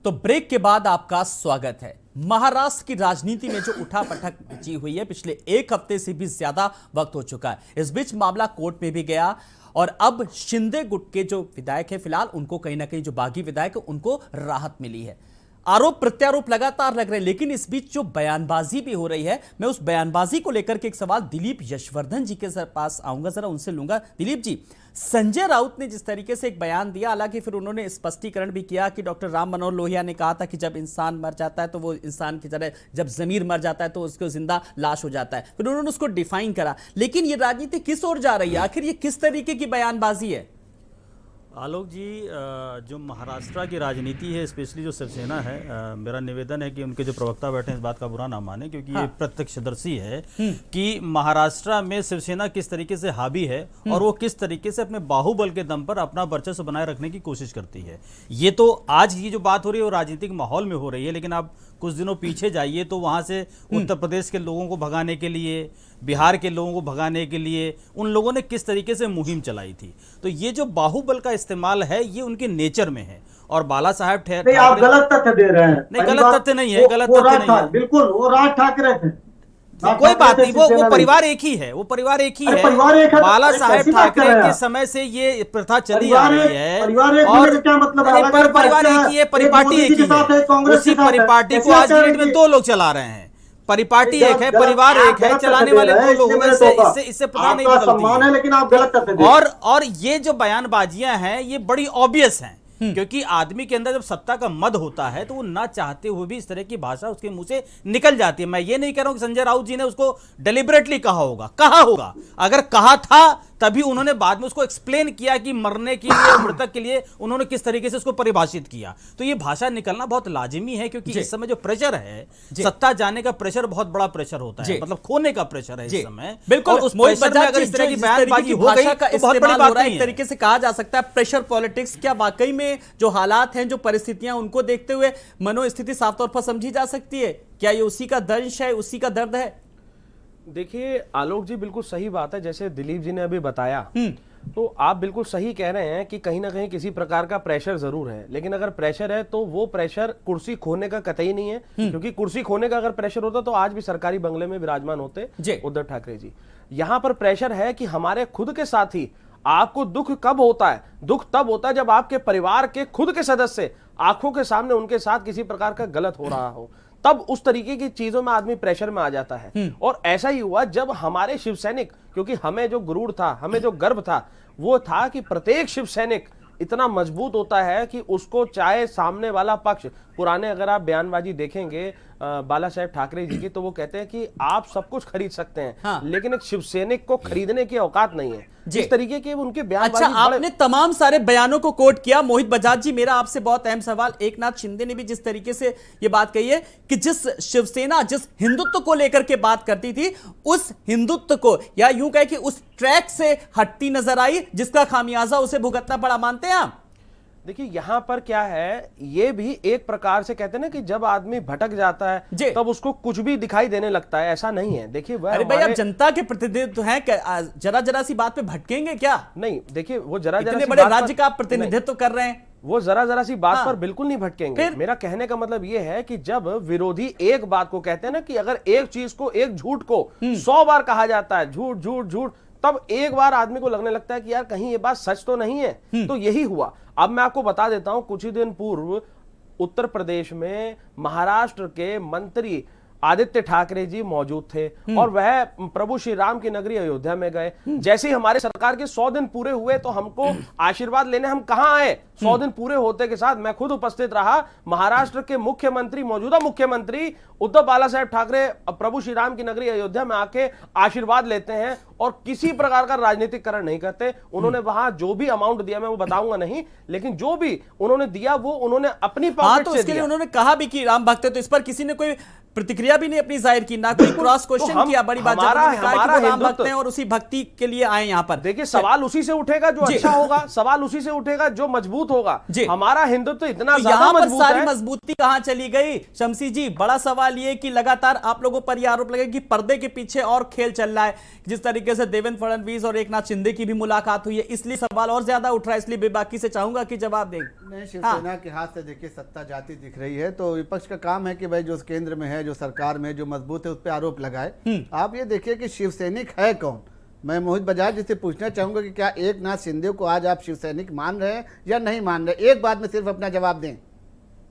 तो ब्रेक के बाद आपका स्वागत है। महाराष्ट्र की राजनीति में जो उठापटक मची हुई है पिछले एक हफ्ते से भी ज्यादा वक्त हो चुका है। इस बीच मामला कोर्ट में भी गया और अब शिंदे गुट के जो विधायक है फिलहाल उनको कहीं ना कहीं जो बागी विधायक है उनको राहत मिली है। आरोप प्रत्यारोप लगातार लग रहे हैं, लेकिन इस बीच जो बयानबाजी भी हो रही है, मैं उस बयानबाजी को लेकर के एक सवाल दिलीप यशवर्धन जी के पास आऊंगा, जरा उनसे लूंगा। दिलीप जी, संजय राउत ने जिस तरीके से एक बयान दिया, हालांकि फिर उन्होंने स्पष्टीकरण भी किया कि डॉक्टर राम मनोहर लोहिया ने कहा था कि जब इंसान मर जाता है तो वो इंसान की तरह, जब जमीर मर जाता है तो उसको जिंदा लाश हो जाता है, फिर उन्होंने उसको डिफाइन करा। लेकिन ये राजनीति किस ओर जा रही है? आखिर ये किस तरीके की बयानबाजी है? आलोक जी, जो महाराष्ट्र की राजनीति है, स्पेशली जो शिवसेना है, मेरा निवेदन है कि उनके जो प्रवक्ता बैठे हैं इस बात का बुरा ना माने, क्योंकि ये प्रत्यक्षदर्शी है कि महाराष्ट्र में शिवसेना किस तरीके से हावी है और वो किस तरीके से अपने बाहुबल के दम पर अपना वर्चस्व बनाए रखने की कोशिश करती है। ये तो आज की जो बात हो रही है वो राजनीतिक माहौल में हो रही है, लेकिन आप कुछ दिनों पीछे जाइए तो वहां से उत्तर प्रदेश के लोगों को भगाने के लिए, बिहार के लोगों को भगाने के लिए उन लोगों ने किस तरीके से मुहिम चलाई थी। तो ये जो बाहुबल का इस्तेमाल है ये उनके नेचर में है। और बाला साहेब नहीं, आप गलत तथ्य दे रहे हैं। नहीं, गलत तथ्य नहीं है, गलत तथ्य नहीं है, बिल्कुल वो राज ठाकरे थे। कोई बात नहीं, वो परिवार एक ही है, वो परिवार एक ही है। बाला साहेब ठाकरे के समय से ये प्रथा चली आ रही है और क्या मतलब परिवार एक ही है, परिपाटी एक ही है। उसी परिपाटी को आज डेट में दो लोग चला रहे हैं। परिपाटी एक है, परिवार एक है, चलाने वाले दो लोग हैं। इससे पता नहीं बदलती है, लेकिन आप गलत करते। और ये जो बयानबाजियां हैं ये बड़ी ऑब्वियस हैं, क्योंकि आदमी के अंदर जब सत्ता का मद होता है तो वो ना चाहते हुए भी इस तरह की भाषा उसके मुंह से निकल जाती है। मैं ये नहीं कह रहा हूं कि संजय राउत जी ने उसको डेलिबरेटली कहा होगा, अगर कहा था तभी उन्होंने बाद में उसको एक्सप्लेन किया कि मरने के लिए, मृतक के लिए उन्होंने किस तरीके से उसको परिभाषित किया। तो ये भाषा निकलना बहुत लाजिमी है, क्योंकि इस समय जो प्रेशर है, सत्ता जाने का प्रेशर बहुत बड़ा प्रेशर होता है, मतलब खोने का प्रेशर है इस समय। बिल्कुल, उस प्रेशर में अगर इस तरह की बयानबाजी हो गई तो बहुत बड़ी बात है। एक तरीके से कहा जा सकता है प्रेशर पॉलिटिक्स। क्या वाकई में जो हालात हैं, जो परिस्थितियां, उनको देखते हुए मनोस्थिति साफ तौर पर समझी जा सकती है? क्या ये उसी का दंश है, उसी का दर्द है? देखिए आलोक जी, बिल्कुल सही बात है। जैसे दिलीप जी ने अभी बताया, तो आप बिल्कुल सही कह रहे हैं कि कहीं ना कहीं किसी प्रकार का प्रेशर जरूर है। लेकिन अगर प्रेशर है तो वो प्रेशर कुर्सी खोने का कतई नहीं है, क्योंकि कुर्सी खोने का अगर प्रेशर होता तो आज भी सरकारी बंगले में विराजमान होते उद्धव ठाकरे जी। यहां पर प्रेशर है कि हमारे खुद के साथी, आपको दुख कब होता है? दुख तब होता है जब आपके परिवार के खुद के सदस्य आंखों के सामने उनके साथ किसी प्रकार का गलत हो रहा हो, तब उस तरीके की चीजों में आदमी प्रेशर में आ जाता है। और ऐसा ही हुआ जब हमारे शिव सैनिक, क्योंकि हमें जो गुरूर था, हमें जो गर्व था, वो था कि प्रत्येक शिव सैनिक इतना मजबूत होता है कि उसको चाहे सामने वाला पक्ष, पुराने अगर आप बयानबाजी देखेंगे बाला साहेब ठाकरे जी की, तो वो कहते हैं कि आप सब कुछ खरीद सकते हैं, लेकिन एक शिव सैनिक को खरीदने की औकात नहीं है। इस तरीके के उनके बयानबाजी। अच्छा, आपने तमाम सारे बयानों को कोट किया। मोहित बजाज जी, मेरा आपसे बहुत अहम सवाल, एकनाथ शिंदे ने भी जिस तरीके से ये बात कही है कि जिस शिवसेना जिस हिंदुत्व को लेकर के बात करती थी, उस हिंदुत्व को, या यूं कहे कि उस ट्रैक से हटती नजर आई, जिसका खामियाजा उसे भुगतना पड़ा। मानते हैं आप? देखिए यहां पर क्या है, ये भी एक प्रकार से कहते हैं ना कि जब आदमी भटक जाता है तब उसको कुछ भी दिखाई देने लगता है। ऐसा नहीं है। देखिए अरे भाई, आप जनता के प्रतिनिधित्व हैं, जरा सी बात पे भटकेंगे क्या? नहीं, देखिए वो जरा बड़े राज्य का प्रतिनिधित्व कर रहे हैं, वो जरा सी बात पर बिल्कुल नहीं भटकेंगे। मेरा कहने का मतलब ये है कि जब विरोधी एक बात को कहते हैं ना, कि अगर एक चीज को, एक झूठ को 100 बार कहा जाता है, झूठ झूठ झूठ, तब एक बार आदमी को लगने लगता है कि यार कहीं ये बात सच तो नहीं है। तो यही हुआ। अब मैं आपको बता देता हूं, कुछ ही दिन पूर्व उत्तर प्रदेश में महाराष्ट्र के मंत्री आदित्य ठाकरे जी मौजूद थे और वह प्रभु श्री राम की नगरी अयोध्या में गए। जैसे ही हमारे सरकार के 100 दिन पूरे हुए तो हमको आशीर्वाद लेने हम कहां आए? 100 दिन पूरे होते के साथ मैं खुद उपस्थित रहा। महाराष्ट्र के मुख्यमंत्री, मौजूदा मुख्यमंत्री उद्धव बाला साहेब ठाकरे प्रभु श्री राम की नगरी अयोध्या में आके आशीर्वाद लेते हैं और किसी प्रकार का राजनीतिकरण नहीं करते। उन्होंने वहां जो भी अमाउंट दिया, मैं वो बताऊंगा नहीं, लेकिन जो भी उन्होंने दिया वो उन्होंने अपनी पॉकेट से दिया। उन्होंने कहा भी कि राम भक्त है, तो इस पर किसी ने कोई प्रतिक्रिया भी नहीं अपनी जाहिर की, ना कोई क्रॉस क्वेश्चन किया। बड़ी बात, हमारा राम भक्त हैं और उसी भक्ति के लिए आए यहाँ पर। देखिए सवाल उसी से उठेगा जो अच्छा होगा, सवाल उसी से उठेगा जो मजबूत होगा। हमारा हिंदुत्व इतना ज्यादा मजबूत है। सारी मजबूती कहां चली गई? शमसी जी, बड़ा सवाल ये कि लगातार आप लोगों पर यह आरोप लगे कि पर्दे के पीछे और खेल चल रहा है। जिस तरीके से देवेंद्र फडणवीस और एकनाथ शिंदे की भी मुलाकात हुई है, इसलिए सवाल और ज्यादा उठ रहा है। इसलिए बेबाकी से चाहूंगा कि जवाब दें। नहीं, शिवसेना के हाथ से देखिए सत्ता जाती दिख रही है, तो विपक्ष का काम है कि भाई जो केंद्र में है, जो सरकार में जो मजबूत है, उस पर आरोप लगाए। आप ये देखिए कि शिवसैनिक है कौन। मैं मोहित बजाज जी से पूछना चाहूंगा कि क्या एकनाथ शिंदे को आज आप शिवसैनिक मान रहे हैं या नहीं मान रहे? एक बात में सिर्फ अपना जवाब दें,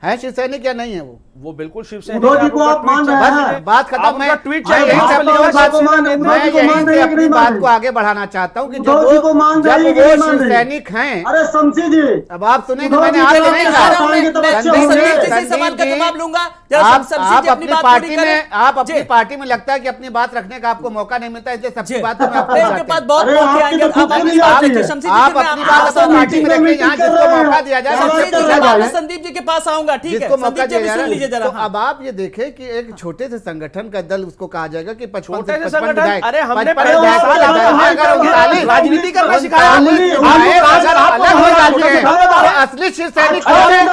है शिवसैनिक या नहीं है वो बिल्कुल शिवसैनिक उद्धव जी को आप मान रहे हैं? बात खत्म। मैं ट्वीट मैं यही से अपनी बात को आगे बढ़ाना चाहता हूँ कि जब उद्धव जी को मान जब रही है कि वो नहीं मान रही? शिवसैनिक हैं। अरे शमशी जी, अब आप सुनेंगे, उद्धव मैंने जी आपसे को नहीं लेकर कहा। आएंगे तो बच्चे संदीप होंगे। जी, किसी सवाल का जवाब लूंगा। आप अपनी पार्टी में जी। पार्टी में लगता है कि अपनी बात रखने का आपको मौका नहीं मिलता, इसलिए सबकी जी। बात में आपको नहीं, उनके पास बहुत अरे मौके आपकी आएंगे। तो आप अपनी नहीं बात आती रखिए है। शमशी जी, आप मैं अपनी आपको बात अपनी पार्टी में रखिए, यहाँ जिसको मौका दिया जाए शमशी जी, दिया मैं जाए, संदीप जी के पास आऊंगा, ठीक है? जिसको मौका संदीप जी दिया अभी जा सुन रहा लीजिए है। जरा। तो अब आप ये देखें कि एक छोटे से संगठन का दल उसको कहा जाएगा कि 55 छोटे से से 55 संगठन, विधायक, अरे हमने 55 पहले विधायक साल के हमने दल, हाल अगर कर दिया, 39 राजनीति करना सिखाया। अगर अलग हो जाते हैं तो असली शिवसैनिक कौन है?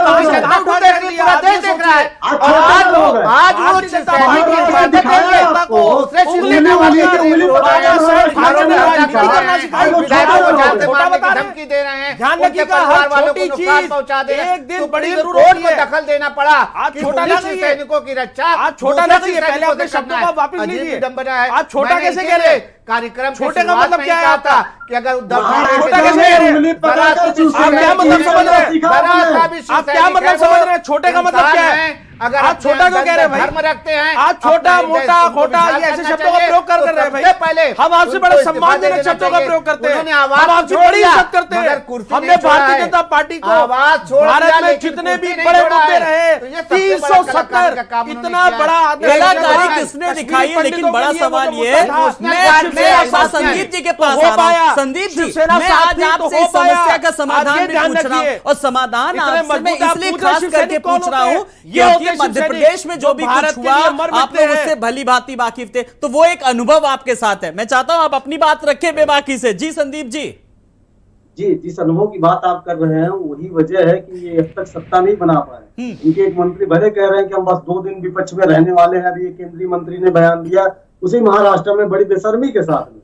पूरा देश देख रहा है। और आज वो शिवसैनिक की इबादत करेंगे, दूसरे शिवसेना वाले धमकी दे रहे हैं, ध्यान उनके रखिएगा, परिवार हर वालों को छोटी नुकसान चीज पहुंचा दे रहे हैं। एक दिन सुप्रीम बड़ी जरूर कोर्ट होती को है। दखल देना पड़ा आज कि छोटा पुलिस ना कहिए। सैनिकों की रक्षा आज छोटा ना कहिए, पहले अपने दूसरे शब्दों को वापस अजीब लीजिए। विडंबना है। आज छोटा मैंने कैसे इसीलिए कह रहे? कार्यक्रम की छोटे का शुरुआत मतलब में क्या ही है कहा आपका? था कि अगर उद्धव छोटा कैसे कह रहे हैं? आप क्या मतलब समझ रहे हैं? आप क्या मतलब समझ रहे हैं? छोटे का मतलब क्या है? अगर आप छोटा क्यों कह रहे हैं भाई? धर्म रखते हैं, आप छोटा मोटा खोटा ये ऐसे शब्दों का प्रयोग कर रहे हैं भाई। पहले हम आपसे बड़े सम्मानजनक शब्दों का प्रयोग करते हैं, उन्होंने आवाज हम आपकी छोड़ बड़ी दिया, इज्जत करते मगर हैं। कुर्सी हमने नहीं छोड़ा भारतीय है। जनता पार्टी को आवाज छोड़ दिया, भारत में लेकिन जितने भी कुर्सी नहीं बड़े छोड़ा मुद्दे है। रहे तो ये सबसे बड़ा कलाकार का काम 370 उन्होंने इतना किया है। बड़ा आदमी कलाकारी किसने दिखाई है? लेकिन बड़ा सवाल ये, मैं आपसे संदीप जी के पास आ रहा हूं। संदीप जी, मैं आज आपसे इस समस्या का समाधान भी पूछ रहा हूं, और समाधान आपसे मैं इसलिए खास करके पूछ रहा हूं क्योंकि मध्य प्रदेश में जो भी कुछ हुआ आप लोग उससे भली भांति वाकिफ थे, तो वो एक अनुभव आपके साथ है। मैं चाहता हूं आप अपनी बात रखें बेबाकी से। जी संदीप जी। जी, जिस अनुभव की बात आप कर रहे हैं वही वजह है कि ये अब तक सत्ता नहीं बना पाए। इनके एक मंत्री भले कह रहे हैं कि हम बस 2 दिन विपक्ष में रहने वाले हैं। अभी एक केंद्रीय मंत्री ने बयान दिया उसी महाराष्ट्र में बड़ी बेशर्मी के साथ में,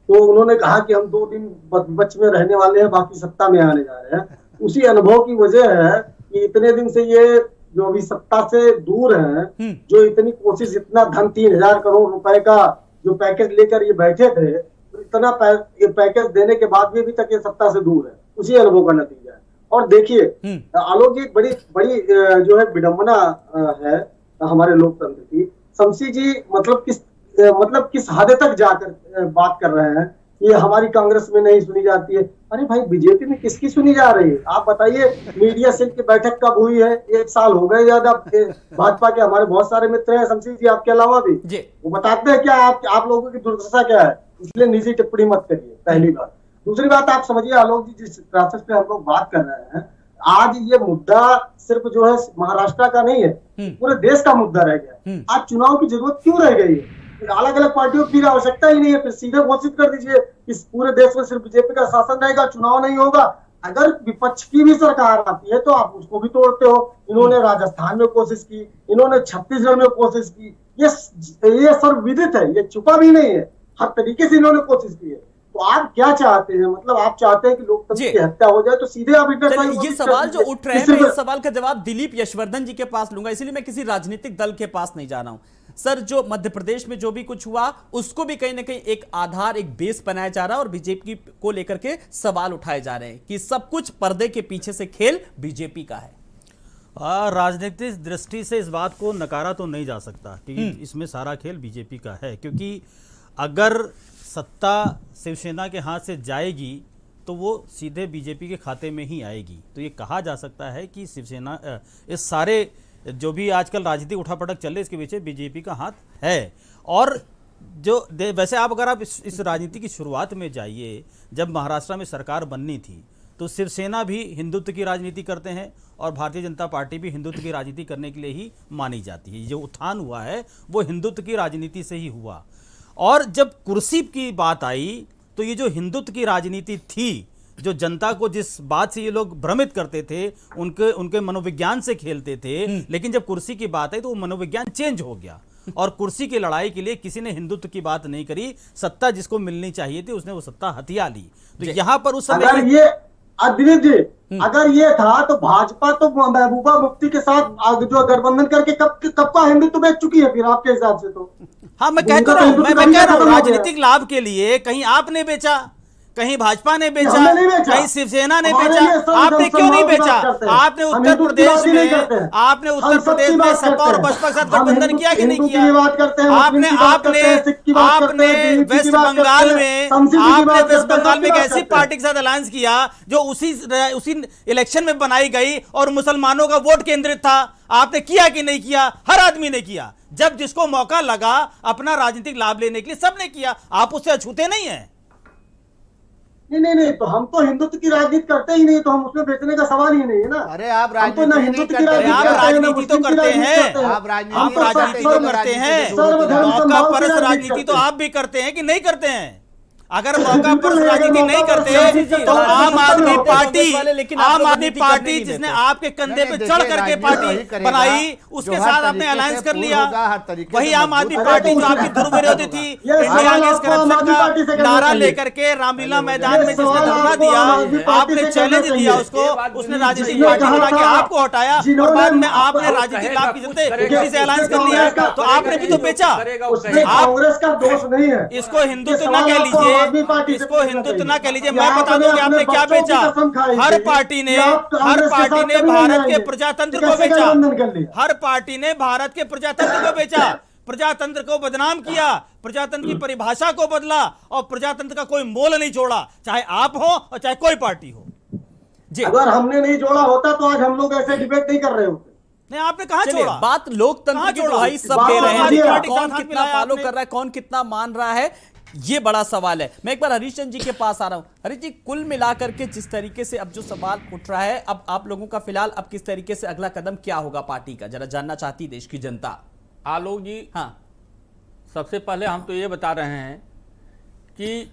तो उन्होंने कहा कि हम 2 दिन विपक्ष में रहने वाले हैं, बाकी सत्ता में आने जा रहे हैं। उसी अनुभव की वजह है कि इतने दिन से ये जो अभी सत्ता से दूर हैं, जो इतनी कोशिश, इतना धन 3000 करोड़ रुपए का जो पैकेज लेकर ये बैठे थे, तो इतना पैकेज देने के बाद भी अभी तक ये सत्ता से दूर है। उसी अनुभव का नतीजा है। और देखिए आलोक जी, बड़ी बड़ी जो है विडंबना है हमारे लोकतंत्र की। शमशी जी मतलब किस हद तक जाकर बात कर रहे हैं ये हमारी कांग्रेस में नहीं सुनी जाती है। अरे भाई, बीजेपी में किसकी सुनी जा रही है? आप बताइए, मीडिया सेल की बैठक कब हुई है? 1 साल हो गए ज्यादा। भाजपा के हमारे बहुत सारे मित्र हैं शमशी जी आपके अलावा भी, वो बताते हैं क्या आप लोगों की दुर्दशा क्या है। इसलिए निजी टिप्पणी मत करिए, पहली बात। दूसरी बात, आप समझिए आलोक जी, जिस प्रोसेस पे हम लोग बात कर रहे हैं, आज ये मुद्दा सिर्फ जो है महाराष्ट्र का नहीं है, पूरे देश का मुद्दा रह गया। आज चुनाव की जरूरत क्यों रह गई है? अलग अलग पार्टियों की आवश्यकता ही नहीं है। फिर सीधे घोषित कर दीजिए इस पूरे देश में सिर्फ बीजेपी का शासन रहेगा, चुनाव नहीं होगा। अगर विपक्ष की भी सरकार आती है तो आप उसको भी तोड़ते हो। इन्होंने राजस्थान में कोशिश की, इन्होंने छत्तीसगढ़ में कोशिश की। ये सर्वविदित है, ये छुपा भी नहीं है। हर तरीके से इन्होंने कोशिश की है। तो आप क्या चाहते हैं? मतलब आप चाहते हैं कि लोकतंत्र की हत्या हो जाए, तो सीधे आप ये सवाल जो उठ रहे हैं, मैं इस सवाल का जवाब दिलीप यशवर्धन जी के पास लूंगा, इसलिए मैं किसी राजनीतिक दल के पास नहीं जा रहा हूं। सर, जो मध्य प्रदेश में जो भी कुछ हुआ उसको भी कहीं ना कहीं एक आधार, एक बेस बनाया जा रहा है, और बीजेपी को लेकर के सवाल उठाए जा रहे हैं कि सब कुछ पर्दे के पीछे से खेल बीजेपी का है। राजनीतिक दृष्टि से इस बात को नकारा तो नहीं जा सकता कि इसमें सारा खेल बीजेपी का है, क्योंकि अगर सत्ता शिवसेना के हाथ से जाएगी तो वो सीधे बीजेपी के खाते में ही आएगी। तो ये कहा जा सकता है कि शिवसेना, इस सारे जो भी आजकल राजनीतिक उठापटक चल रही है, इसके पीछे बीजेपी का हाथ है। और जो वैसे अगर आप इस राजनीति की शुरुआत में जाइए, जब महाराष्ट्र में सरकार बननी थी तो शिवसेना भी हिंदुत्व की राजनीति करते हैं और भारतीय जनता पार्टी भी हिंदुत्व की राजनीति करने के लिए ही मानी जाती है। जो उत्थान हुआ है वो हिंदुत्व की राजनीति से ही हुआ। और जब कुर्सी की बात आई तो ये जो हिंदुत्व की राजनीति थी, जो जनता को जिस बात से ये लोग भ्रमित करते थे, उनके मनोविज्ञान से खेलते थे, लेकिन जब कुर्सी की बात आई तो वो मनोविज्ञान चेंज हो गया और कुर्सी की लड़ाई के लिए किसी ने हिंदुत्व की बात नहीं करी। सत्ता जिसको मिलनी चाहिए थी उसने वो सत्ता हथिया ली। तो यहाँ पर उस समय दिलीप जी, अगर ये था तो भाजपा तो महबूबा मुफ्ती के साथ जो गठबंधन करके कब का हिंदुत्व बेच चुकी है फिर आपके हिसाब से तो। हाँ, मैं कह रहा हूँ, मैं कह रहा हूँ राजनीतिक लाभ के लिए कहीं आपने बेचा, कहीं भाजपा ने बेचा, कहीं शिवसेना ने बेचा, आपने क्यों नहीं बेचा? आपने उत्तर प्रदेश में सपा और बसपा के साथ गठबंधन किया कि नहीं किया? आपने वेस्ट बंगाल में एक ऐसी पार्टी के साथ अलायंस किया जो उसी इलेक्शन में बनाई गई और मुसलमानों का वोट केंद्रित था। आपने किया कि नहीं किया? हर आदमी ने किया। जब जिसको मौका लगा अपना राजनीतिक लाभ लेने के लिए सबने किया। आप उससे अछूते नहीं है। नहीं, तो हम तो हिंदुत्व की राजनीति करते ही नहीं, तो हम उसमें बेचने का सवाल ही नहीं है ना। अरे आप राजनीति तो करते हैं, आप राजनीति तो करते हैं, मौका परस्त राजनीति तो आप भी करते हैं कि नहीं करते हैं? अगर मौका पर राजनीति नहीं करते तो आम आदमी पार्टी जिसने आपके कंधे पे चढ़ करके पार्टी बनाई उसके साथ आपने अलायंस कर लिया। वही आम आदमी पार्टी जो आपकी दुर्विरोधी थी, इंडिया अगेंस्ट करप्शन का नारा लेकर के रामलीला मैदान में जिसने धरना दिया, आपने चैलेंज दिया उसको, उसने राजनीतिक पार्टी बना के आपको हटाया और बाद में आपने राजनीतिक लाभ के चलते किसी से अलायंस कर लिया, तो आपने भी तो बेचा। कांग्रेस का दोष नहीं है। इसको हिंदुत्व न कह लीजिए, इसको हिंदुत्व ना कह लीजिए। मैं बता दूं कि आपने क्या बेचा। हर पार्टी ने भारत के प्रजातंत्र को बेचा। हर पार्टी ने भारत के प्रजातंत्र को बेचा, प्रजातंत्र को बदनाम किया, प्रजातंत्र की परिभाषा को बदला और प्रजातंत्र का कोई मोल नहीं छोड़ा, चाहे आप हो और चाहे कोई पार्टी हो। जी, अगर हमने नहीं जोड़ा होता तो आज हम लोग ऐसे डिबेट नहीं कर रहे होते। नहीं, आपने कहा छोड़ा? बात लोकतंत्र की दुहाई सब दे रहे हैं, कौन कितना फॉलो कर रहा है, कौन कितना मान रहा है, ये बड़ा सवाल है। मैं एक बार हरीश चंद जी के पास आ रहा हूं। हरीश जी, कुल मिलाकर के जिस तरीके से अब जो सवाल उठ रहा है, अब आप लोगों का फिलहाल अब किस तरीके से अगला कदम क्या होगा पार्टी का, जरा जानना चाहती देश की जनता। आलोक जी, हाँ, सबसे पहले हम तो ये बता रहे हैं कि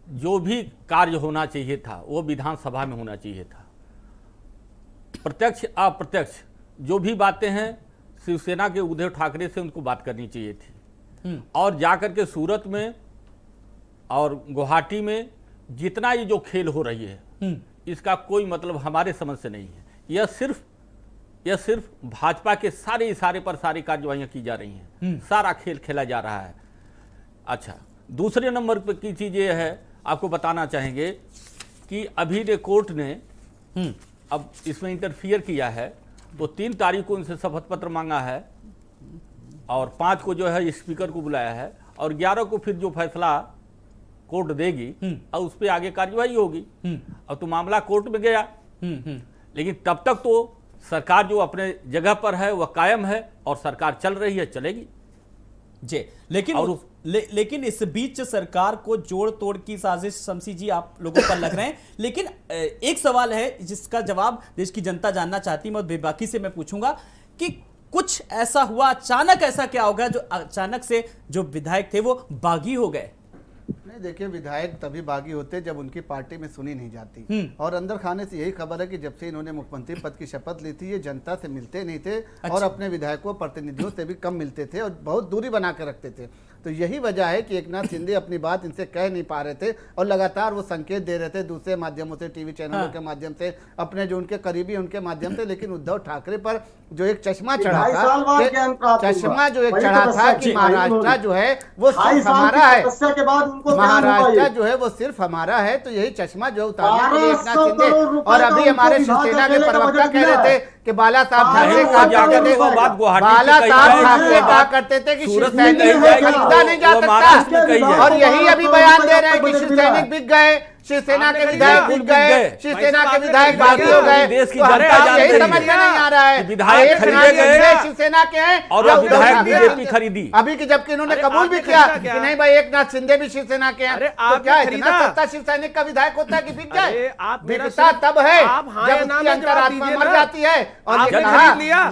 जो भी कार्य होना चाहिए था वो विधानसभा में होना चाहिए था। प्रत्यक्ष अप्रत्यक्ष जो भी बातें हैं शिवसेना के उद्धव ठाकरे से उनको बात करनी चाहिए थी, और जाकर के सूरत में और गुवाहाटी में जितना ये जो खेल हो रही है इसका कोई मतलब हमारे समझ से नहीं है। यह सिर्फ भाजपा के सारे इशारे पर सारी कार्यवाहियां की जा रही हैं, सारा खेल खेला जा रहा है। अच्छा, दूसरे नंबर पर की चीज ये है, आपको बताना चाहेंगे कि अभी ने कोर्ट ने अब इसमें इंटरफियर किया है, तो 3 तारीख को उनसे शपथ पत्र मांगा है और 5 को जो है स्पीकर को बुलाया है और 11 को फिर जो फैसला कोर्ट देगी और उस पर आगे कार्यवाही होगी। अब तो मामला कोर्ट में गया, लेकिन तब तक तो सरकार जो अपने जगह पर है वह कायम है और सरकार चल रही है, चलेगी जी। लेकिन इस बीच सरकार को जोड़ तोड़ की साजिश शमसी जी आप लोगों पर लग रहे हैं। लेकिन एक सवाल है जिसका जवाब देश की जनता जानना चाहती है, मैं बेबाकी से मैं पूछूंगा कि कुछ ऐसा हुआ अचानक, ऐसा क्या होगा जो अचानक से जो विधायक थे वो बागी हो गए? नहीं, देखिए, विधायक तभी बागी होते जब उनकी पार्टी में सुनी नहीं जाती। और अंदर खाने से यही खबर है कि जब से इन्होंने मुख्यमंत्री पद की शपथ ली थी ये जनता से मिलते नहीं थे। और अपने विधायकों प्रतिनिधियों से भी कम मिलते थे और बहुत दूरी बना कर रखते थे। तो यही वजह है कि एकनाथ शिंदे अपनी बात इनसे कह नहीं पा रहे थे और लगातार वो संकेत दे रहे थे दूसरे माध्यमों से, टीवी चैनलों के माध्यम से, अपने जो उनके करीबी उनके माध्यम से। लेकिन उद्धव ठाकरे पर जो एक चश्मा चढ़ा था कि महाराष्ट्र जो है वो सिर्फ हमारा है, महाराष्ट्र जो है वो सिर्फ हमारा है, तो यही चश्मा जो उतारने के लिए एकनाथ शिंदे। और अभी हमारे शिवसेना के प्रवक्ता कह रहे थे कि बाला साहब ठाकरे कहा करते थे कि शिव सैनिक खरीदा नहीं जा सकता, और यही अभी बयान दे रहे हैं कि शिव सैनिक बिक गए, शिवसेना के विधायक बिक गए, शिवसेना के विधायक बागी हो गए। देश की तो जनता यही समझ में नहीं आ रहा है, विधायक खरीदे गए शिवसेना के हैं और विधायक बीजेपी खरीदी। अभी की जबकि इन्होंने कबूल भी किया कि नहीं भाई एकनाथ शिंदे भी शिवसेना के हैं। तो क्या इतना सत्ता शिव सैनिक का विधायक होता है कि बिक जाए? बिकता तब है जब उसकी अंतरात्मा मर जाती है। और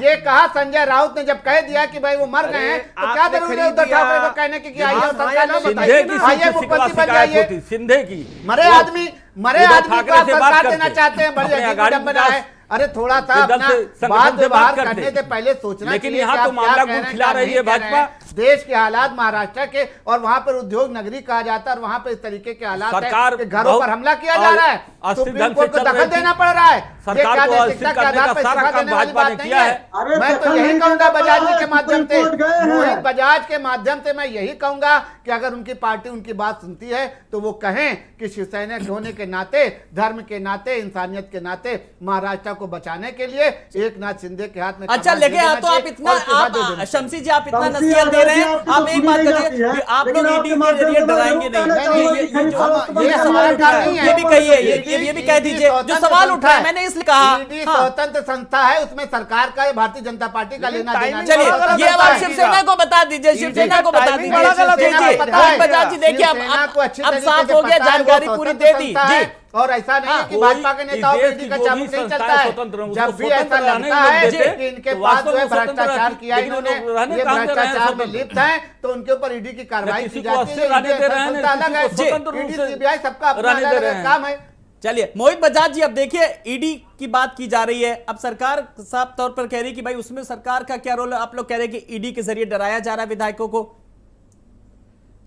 ये कहा संजय राउत ने जब कह दिया कि भाई वो मर गए हैं, तो क्या जरूरत है उद्धव ठाकरे को कहने की कि आइए मुख्यमंत्री बन जाइए? सिंधे की मरे आदमी को आप सरकार देना चाहते हैं, बड़ी अजीब बना है। अरे थोड़ा सा फिर दल अपना से संगठन बात से व्यवहार बात करते। करने से पहले सोचना लेकिन चाहिए यहाँ कि तो आप मामला क्या कह गुल रहे हैं, खिला क्या रही है नहीं कह रहे हैं। भाजपा। देश के हालात महाराष्ट्र के, और वहां पर उद्योग नगरी कहा जाता है, और वहां पर इस तरीके के हालात सरकार है कि घरों पर हमला किया जा बहुत रहा है, अस्थिर सुप्रीम ढंग से कोर्ट को चल दखल रही थी। देना पड़ रहा है। सरकार ये क्या को नैतिकता अस्थिर के करने आधार का पर सारा इस्तीफा काम देने वाली भाजपा बात ने नहीं किया है। है। अरे मैं तो दखल यही नहीं कहूंगा देना बजाज पड़ा जी है, के माध्यम सुप्रीम से, कोर्ट गए हैं। मोहित बजाज के माध्यम से मैं यही कहूंगा कि अगर उनकी पार्टी उनकी बात सुनती है तो वो कहें कि शिवसेना होने के नाते, धर्म के नाते, इंसानियत के नाते महाराष्ट्र को बचाने के लिए एक नाथ शिंदे के हाथ में अच्छा कमान दे लेके देना तो आप चाहिए इतना और इस्तीफा दे देना आप चाहिए। शमसी जी आप इतना शमसी नसीहत दे रहे हैं, आपकी आप तो एक बात सुनी नहीं करिए जाती है, आप लेकिन लोग आपके ईडी के माध्यम जरिए से मैं डराएंगे जरूर नहीं। कहना ये चाहूंगा कि जो ये सवाल सवाल उठा नहीं है। ये भी कहिए, ईडी ये भी कह दीजिए जो सवाल उठा है मैंने इसलिए कहा। ईडी हाँ। स्वतंत्र संस्था है, उसमें सरकार का या भारतीय जनता पार्टी का लेना देना नहीं। चलिए स्वतंत्र ये अब आप है। शिवसेना को बता दीजिए, शिवसेना को बता टाइमिंग दीजिए। बड़ा गलत है। देखिए पता है। मोहित बजाज जी देखिए शिवसेना को अच्छी अब तरीके साफ से हो गया, पता है, वो जानकारी पूरी स्वतंत्र दे दी संस्था है। जी। और ऐसा नहीं है कि कोई भाजपा के नेताओं इस पे देश ईडी की का जो चाबुक भी नहीं संस्थाएं चलता है। स्वतंत्र हैं, जब उसको भी ऐसा स्वतंत्र रहने लगता लोग है देते, कि इनके तो पास वास्तव जो है में स्वतंत्र भ्रष्टाचार रहते, किया लेकिन इन्होंने, लोग रहने ये कहाँ दे रहे हैं भ्रष्टाचार में स्वतंत्र? लिप्त है, तो उनके ऊपर ईडी की कार्रवाई किसी की को जाती अस्थिर रहने है। दे रहे हैं, संस्था अलग है, किसी को स्वतंत्र रूप ईडी से सीबीआई सबका अपना रहने दे अलग रहे अलग हैं। काम है। चलिए मोहित बजाज जी अब देखिए ईडी की बात की जा रही है, अब सरकार साफ तौर पर कह रही है कि भाई उसमें सरकार का क्या रोल है। आप लोग कह रहे हैं कि ईडी के जरिए डराया जा रहा है विधायकों को।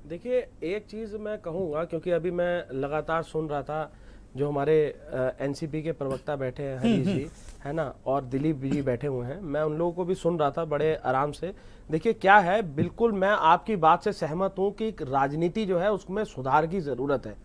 देखिए एक चीज़ मैं कहूँगा, क्योंकि अभी मैं लगातार सुन रहा था जो हमारे एनसीपी के प्रवक्ता बैठे हैं हरीश जी है ना, और दिलीप जी बैठे हुए हैं, मैं उन लोगों को भी सुन रहा था बड़े आराम से। देखिए क्या है, बिल्कुल मैं आपकी बात से सहमत हूँ कि राजनीति जो है उसमें सुधार की ज़रूरत है।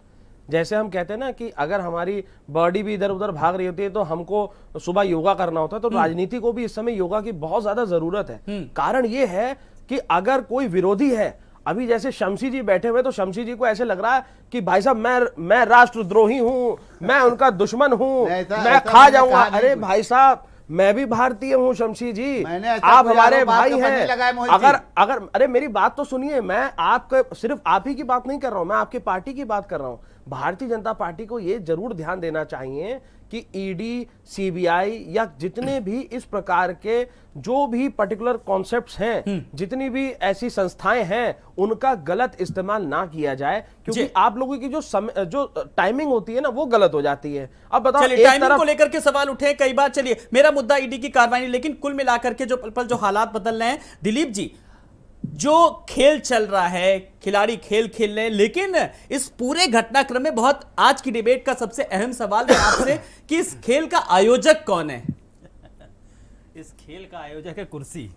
जैसे हम कहते हैं ना कि अगर हमारी बॉडी भी इधर उधर भाग रही होती है तो हमको सुबह योगा करना होता है, तो राजनीति को भी इस समय योगा की बहुत ज्यादा जरूरत है। कारण ये है कि अगर कोई विरोधी है, अभी जैसे शमसी जी बैठे हुए, तो शमसी जी को ऐसे लग रहा है कि भाई साहब मैं राष्ट्रद्रोही हूं, मैं उनका दुश्मन हूं, मैं खा जाऊंगा। अरे भाई साहब मैं भी भारतीय हूं शमसी जी, आप हमारे भाई हैं। अगर अरे मेरी बात तो सुनिए, मैं आपके सिर्फ आप ही की बात नहीं कर रहा हूं, मैं आपकी पार्टी की बात कर रहा हूं। भारतीय जनता पार्टी को यह जरूर ध्यान देना चाहिए कि ईडी, सीबीआई या जितने भी इस प्रकार के जो भी पर्टिकुलर कॉन्सेप्ट्स हैं, जितनी भी ऐसी संस्थाएं हैं, उनका गलत इस्तेमाल ना किया जाए, क्योंकि आप लोगों की जो टाइमिंग होती है ना वो गलत हो जाती है। अब बताओ, चलिए टाइमिंग को लेकर के सवाल उठे कई बार। चलिए मेरा मुद्दा ईडी की कार्रवाई, लेकिन कुल मिलाकर के जो पल जो हालात बदल रहे हैं, दिलीप जी जो खेल चल रहा है, खिलाड़ी खेल खेल रहे हैं, लेकिन इस पूरे घटनाक्रम में बहुत आज की डिबेट का सबसे अहम सवाल है आपसे कि इस खेल का आयोजक कौन है। इस खेल का आयोजक है कुर्सी,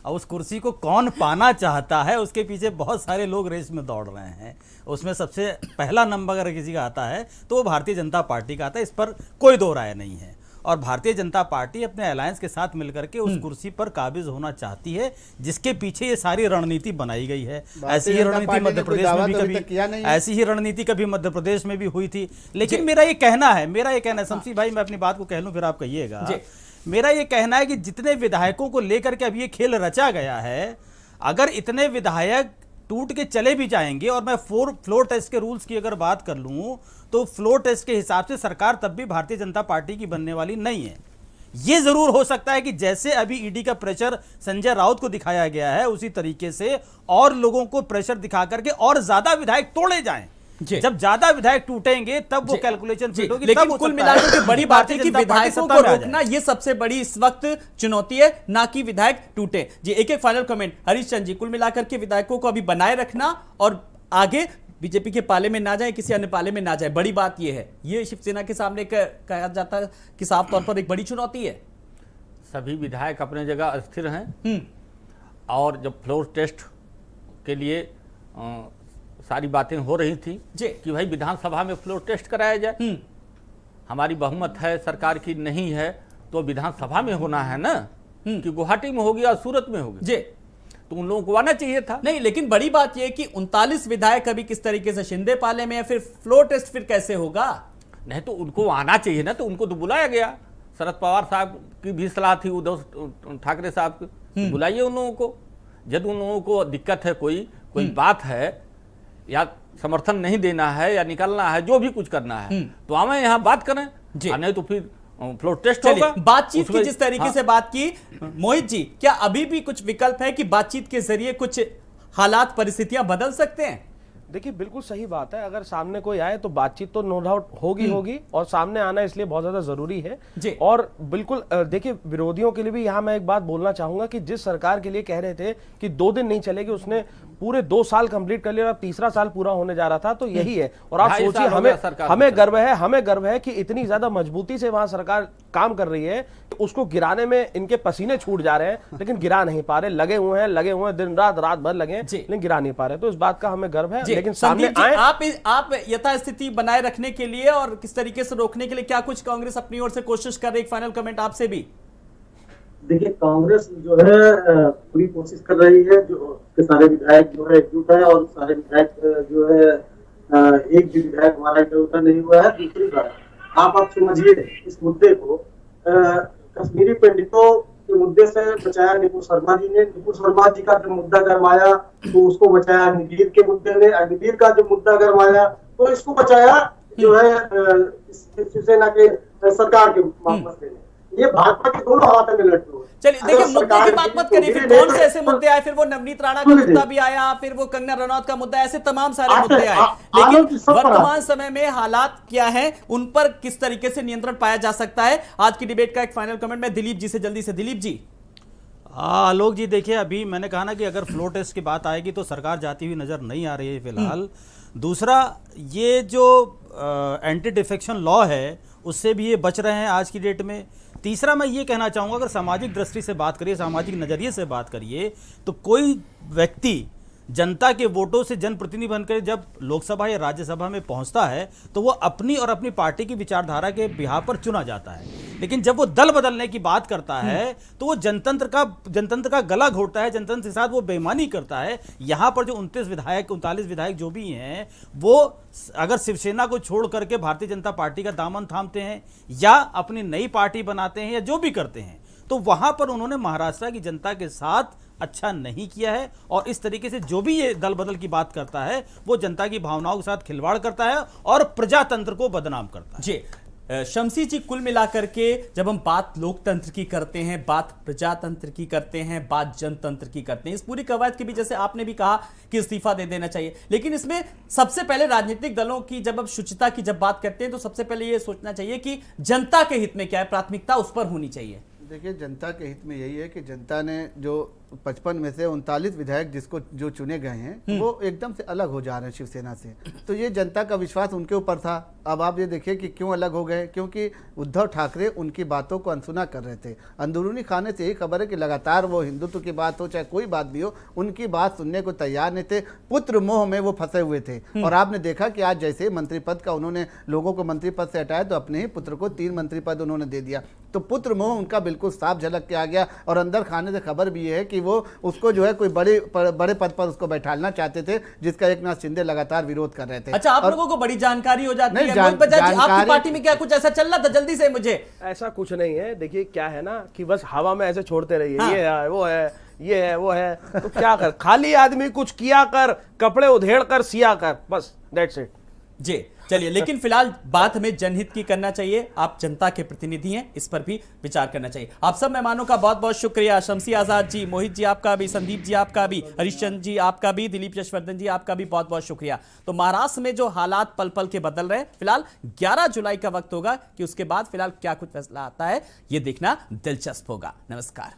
और उस कुर्सी को कौन पाना चाहता है उसके पीछे बहुत सारे लोग रेस में दौड़ रहे हैं। उसमें सबसे पहला नंबर अगर किसी का आता है तो वो भारतीय जनता पार्टी का आता है, इस पर कोई दो राय नहीं है। और भारतीय जनता पार्टी अपने अलायंस के साथ मिलकर के उस कुर्सी पर काबिज होना चाहती है, जिसके पीछे ये सारी रणनीति बनाई गई है। ऐसी ही रणनीति मध्य प्रदेश में भी कभी ऐसी ही रणनीति कभी मध्य प्रदेश में भी हुई थी। लेकिन मेरा ये कहना है शमसी भाई, मैं अपनी बात को कह लूं फिर आप कहिएगा। मेरा ये कहना है कि जितने विधायकों को लेकर के अब ये खेल रचा गया है, अगर इतने विधायक टूट के चले भी जाएंगे, और मैं फ्लोर टेस्ट के रूल्स की अगर बात कर लूं तो फ्लोर टेस्ट के हिसाब से सरकार तब भी भारतीय जनता पार्टी की बनने वाली नहीं है। यह जरूर हो सकता है कि जैसे अभी ईडी का प्रेशर संजय राउत को दिखाया गया है, उसी तरीके से और लोगों को प्रेशर दिखा करके और ज्यादा विधायक तोड़े जाएं। जब ज्यादा विधायक टूटेंगे तब वो कैलकुलेशन फिट होगी। लेकिन कुल मिलाकर के बड़ी बात है कि विधायकों को रोकना ये सबसे बड़ी इस वक्त चुनौती है, ना कि विधायक टूटे। जी एक फाइनल कमेंट हरीश चंद जी, कुल मिलाकर के विधायकों को अभी बनाए रखना और आगे बीजेपी के पाले में ना जाए, किसी अन्य पाले में ना जाए, बड़ी बात यह है। ये शिवसेना के सामने कहा जाता है कि साफ तौर पर एक बड़ी चुनौती है। सभी विधायक अपने जगह स्थिर हैं, और जब फ्लोर टेस्ट के लिए सारी बातें हो रही थी कि भाई विधानसभा में फ्लोर टेस्ट कराया जाए, हमारी बहुमत है, सरकार की नहीं है, तो विधानसभा में होना है ना, कि गुवाहाटी में होगी और सूरत में होगी जी, तो उन लोगों को आना चाहिए था। नहीं, लेकिन बड़ी बात यह कि 39 विधायक अभी किस तरीके से शिंदे पाले में है, फिर फ्लोर टेस्ट फिर कैसे होगा? नहीं तो उनको आना चाहिए ना, तो उनको तो बुलाया गया। शरद पवार साहब की भी सलाह थी, उद्धव ठाकरे साहब की, बुलाइए उन लोगों को। जब उन लोगों को दिक्कत है, कोई बात है, या समर्थन नहीं देना है या निकलना है, जो भी कुछ करना है, तो हमें यहाँ बात करें, नहीं तो फिर फ्लोर टेस्ट होगा। बातचीत की जिस तरीके से बात की मोहित जी, क्या अभी भी कुछ विकल्प है कि बातचीत के जरिए कुछ हालात परिस्थितियां बदल सकते हैं? देखिए बिल्कुल सही बात है, अगर सामने कोई आए तो बातचीत तो नो डाउट होगी और सामने आना इसलिए बहुत ज्यादा जरूरी है जी। और बिल्कुल देखिए विरोधियों के लिए भी यहाँ मैं एक बात बोलना चाहूंगा कि जिस सरकार के लिए कह रहे थे कि 2 दिन नहीं चलेगी, उसने पूरे 2 साल कंप्लीट कर लिया और अब तीसरा साल पूरा होने जा रहा था, तो यही है। और आप 2.5 सोचिए साल हो गया सरकार हमें गर्व है कि इतनी ज्यादा मजबूती से वहां सरकार काम कर रही है, उसको गिराने में इनके पसीने छूट जा रहे हैं लेकिन गिरा नहीं पा रहे, लगे हुए हैं दिन रात भर लगे हैं लेकिन गिरा नहीं पा रहे, तो इस बात का हमें गर्व है। लेकिन सामने आए आप यथास्थिति बनाए रखने के लिए और किस तरीके से रोकने के लिए क्या कुछ कांग्रेस अपनी ओर से कोशिश कर रही है? एक फाइनल कमेंट आपसे भी। देखिए, कांग्रेस जो है पूरी कोशिश कर रही है, जो उसके सारे विधायक जो है एकजुट है और सारे विधायक जो है एक भी विधायक हमारा इधर नहीं हुआ है। दूसरी बात, आप समझिए इस मुद्दे को कश्मीरी पंडितों के मुद्दे से बचाया नुपुर शर्मा जी ने। नुपुर शर्मा जी का जब मुद्दा गरमाया तो उसको बचाया अग्निवीर के मुद्दे में, अग्निवीर का जब मुद्दा गरमाया तो इसको बचाया जो है शिवसेना के सरकार के मसले में। ये भाजपा के दोनों हाथ में लड़ते हुए। चलिए देखिए, मुद्दे की बात मत करिए, फिर कौन से ऐसे मुद्दे आए? फिर वो नवनीत राणा का मुद्दा भी आया, फिर वो कंगना रनौत का मुद्दा, ऐसे तमाम सारे मुद्दे आए। लेकिन वर्तमान समय में हालात क्या है, उन पर किस तरीके से नियंत्रण पाया जा सकता है? आज की डिबेट का एक फाइनल कमेंट मैं दिलीप जी से जल्दी से। दिलीप जी। आलोक जी देखिए, अभी मैंने कहा ना कि अगर फ्लो टेस्ट की बात आएगी तो सरकार जाती हुई नजर नहीं आ रही है फिलहाल। दूसरा, ये जो एंटी डिफेक्शन लॉ है उससे भी ये बच रहे हैं आज की डेट में। तीसरा, मैं ये कहना चाहूँगा, अगर सामाजिक दृष्टि से बात करिए, सामाजिक नज़रिए से बात करिए, तो कोई व्यक्ति जनता के वोटों से जनप्रतिनिधि बनकर जब लोकसभा या राज्यसभा में पहुंचता है तो वो अपनी और अपनी पार्टी की विचारधारा के बिहार पर चुना जाता है। लेकिन जब वो दल बदलने की बात करता है तो वो जनतंत्र का गला घोटता है, जनतंत्र के साथ वो बेईमानी करता है। यहाँ पर जो 39 विधायक जो भी हैं, वो अगर शिवसेना को छोड़ करके भारतीय जनता पार्टी का दामन थामते हैं या अपनी नई पार्टी बनाते हैं या जो भी करते हैं, तो वहां पर उन्होंने महाराष्ट्र की जनता के साथ अच्छा नहीं किया है। और इस तरीके से जो भी ये दल बदल की बात करता है वो जनता की भावनाओं के साथ खिलवाड़ करता है और प्रजातंत्र को बदनाम करता है। जी शमसी जी, कुल मिलाकर के जब हम बात लोकतंत्र की करते हैं, बात प्रजातंत्र की करते हैं, बात जनतंत्र की करते हैं, इस पूरी कवायद के भी जैसे आपने भी कहा कि इस्तीफा दे देना चाहिए, लेकिन इसमें सबसे पहले राजनीतिक दलों की जब अब शुचिता की जब बात करते हैं तो सबसे पहले ये सोचना चाहिए कि जनता के हित में क्या है, प्राथमिकता उस पर होनी चाहिए। देखिए, जनता के हित में यही है कि जनता ने जो 55 में से 39 विधायक जो चुने गए हैं वो एकदम से अलग हो जा रहे हैं शिवसेना से, तो ये जनता का विश्वास उनके ऊपर था। अब आप ये देखिए कि क्यों अलग हो गए, क्योंकि उद्धव ठाकरे उनकी बातों को अनसुना कर रहे थे। अंदरूनी खाने से यही खबर है कि लगातार वो हिंदुत्व की बात हो चाहे कोई बात भी हो, उनकी बात सुनने को तैयार नहीं थे। पुत्र मोह में वो फंसे हुए थे। और आपने देखा कि आज जैसे मंत्री पद का उन्होंने लोगों को मंत्री पद से हटाया तो अपने ही पुत्र को 3 मंत्री पद उन्होंने दे दिया। तो पुत्र मोह उनका बिल्कुल साफ झलक के आ गया। और अंदर खाने से खबर भी है कि वो उसको जो है कोई बड़े पद पर उसको बैठालना चाहते थे, जिसका एकनाथ शिंदे लगातार विरोध कर रहे थे। अच्छा, आप लोगों को बड़ी जानकारी हो जाती है। आपकी पार्टी में क्या कुछ ऐसा चल रहा था? जल्दी से मुझे। ऐसा कुछ नहीं है। देखिए क्या है ना कि बस हवा में ऐसे छोड़ते रहिए, हाँ। ये है वो है, ये है वो है, तो क्या कर, खाली आदमी कुछ किया कर, कपड़े उधेड़ कर सिया कर, बस दैट्स इट। जी चलिए, लेकिन फिलहाल बात हमें जनहित की करना चाहिए। आप जनता के प्रतिनिधि हैं, इस पर भी विचार करना चाहिए। आप सब मेहमानों का बहुत बहुत शुक्रिया। शमसी आजाद जी, मोहित जी आपका भी, संदीप जी आपका भी, हरिश्चंद्र जी आपका भी, दिलीप यशवर्धन जी आपका भी बहुत बहुत शुक्रिया। तो महाराष्ट्र में जो हालात पल पल के बदल रहे हैं, फिलहाल 11 जुलाई का वक्त होगा कि उसके बाद फिलहाल क्या कुछ फैसला आता है, ये देखना दिलचस्प होगा। नमस्कार।